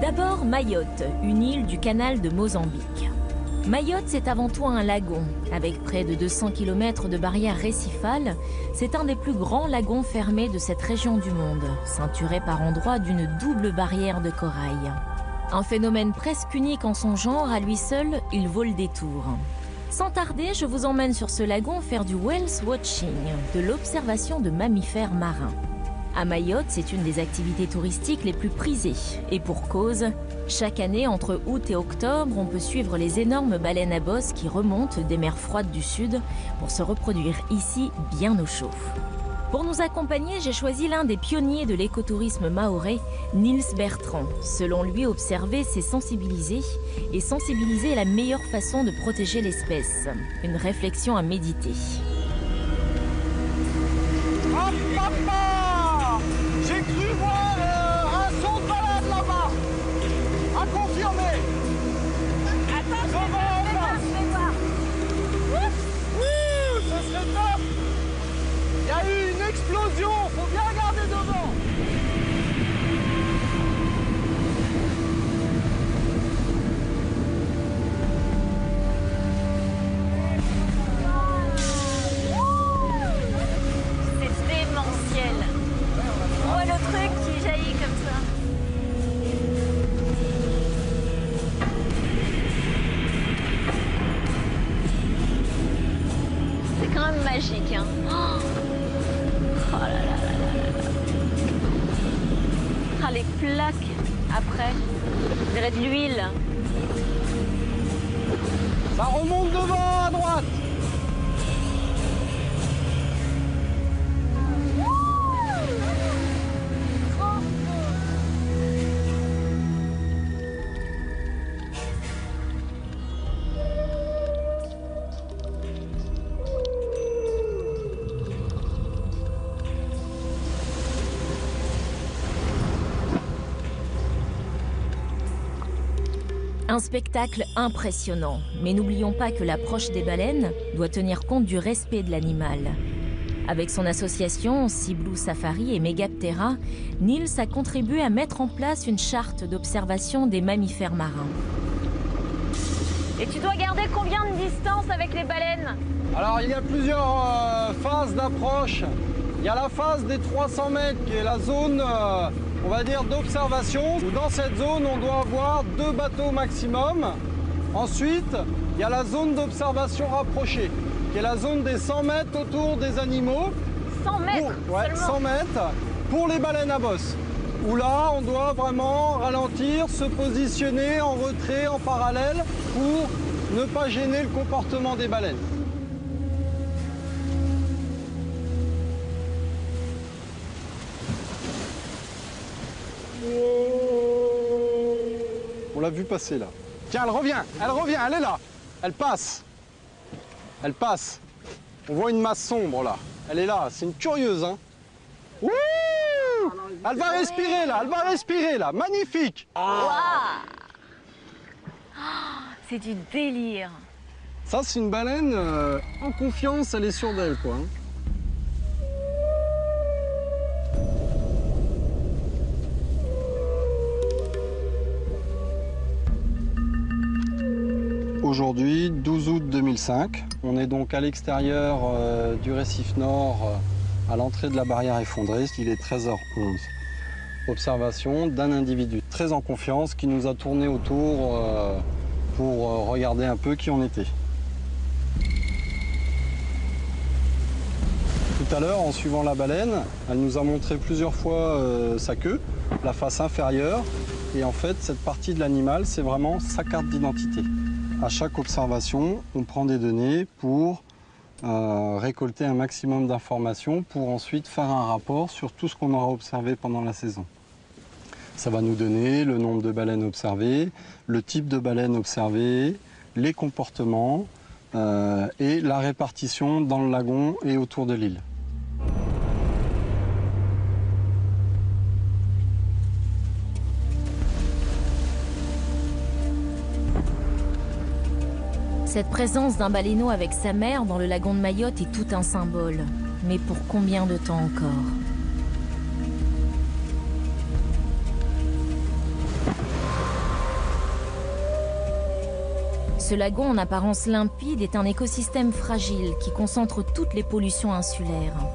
D'abord, Mayotte, une île du canal de Mozambique. Mayotte, c'est avant tout un lagon. Avec près de 200 km de barrières récifales, c'est un des plus grands lagons fermés de cette région du monde, ceinturé par endroits d'une double barrière de corail. Un phénomène presque unique en son genre, à lui seul, il vaut le détour. Sans tarder, je vous emmène sur ce lagon faire du whale watching, de l'observation de mammifères marins. À Mayotte, c'est une des activités touristiques les plus prisées. Et pour cause, chaque année, entre août et octobre, on peut suivre les énormes baleines à bosse qui remontent des mers froides du sud pour se reproduire ici bien au chaud. Pour nous accompagner, j'ai choisi l'un des pionniers de l'écotourisme mahorais, Nils Bertrand. Selon lui, observer, c'est sensibiliser. Et sensibiliser est la meilleure façon de protéger l'espèce. Une réflexion à méditer. Hop, hop, hop. J'ai cru voir un son de balade là-bas. À confirmer. Attends, je vais voir. Ouh, ça serait top. Il y a eu une explosion, faut bien regarder devant. C'est démentiel. On voit le truc qui jaillit comme ça. C'est quand même magique, hein. Oh là là là là là. Ah, les plaques après, on dirait de l'huile. Ça remonte devant à droite. Un spectacle impressionnant, mais n'oublions pas que l'approche des baleines doit tenir compte du respect de l'animal. Avec son association Sea Blue Safari et Megaptera, Nils a contribué à mettre en place une charte d'observation des mammifères marins. Et tu dois garder combien de distance avec les baleines? Alors il y a plusieurs phases d'approche. Il y a la phase des 300 mètres qui est la zone, on va dire, d'observation. Où dans cette zone, on doit avoir 2 bateaux maximum. Ensuite, il y a la zone d'observation rapprochée, qui est la zone des 100 mètres autour des animaux. 100 mètres Ouais, seulement. 100 mètres pour les baleines à bosse. Où là, on doit vraiment ralentir, se positionner en retrait, en parallèle, pour ne pas gêner le comportement des baleines. On l'a vu passer là. Tiens, elle revient, elle est là. Elle passe. Elle passe. On voit une masse sombre là. Elle est là, c'est une curieuse, hein. Ouh, elle va respirer là, magnifique. Waouh. C'est du délire. Ça, c'est une baleine en confiance, elle est sûre d'elle, quoi. Hein. Aujourd'hui, 12 août 2005, on est donc à l'extérieur du récif nord, à l'entrée de la barrière effondrée, il est 13h11. Observation d'un individu très en confiance qui nous a tourné autour pour regarder un peu qui on était. Tout à l'heure, en suivant la baleine, elle nous a montré plusieurs fois sa queue, la face inférieure, et en fait, cette partie de l'animal, c'est vraiment sa carte d'identité. À chaque observation, on prend des données pour récolter un maximum d'informations pour ensuite faire un rapport sur tout ce qu'on aura observé pendant la saison. Ça va nous donner le nombre de baleines observées, le type de baleine observée, les comportements et la répartition dans le lagon et autour de l'île. Cette présence d'un baleineau avec sa mère dans le lagon de Mayotte est tout un symbole. Mais pour combien de temps encore ? Ce lagon en apparence limpide est un écosystème fragile qui concentre toutes les pollutions insulaires.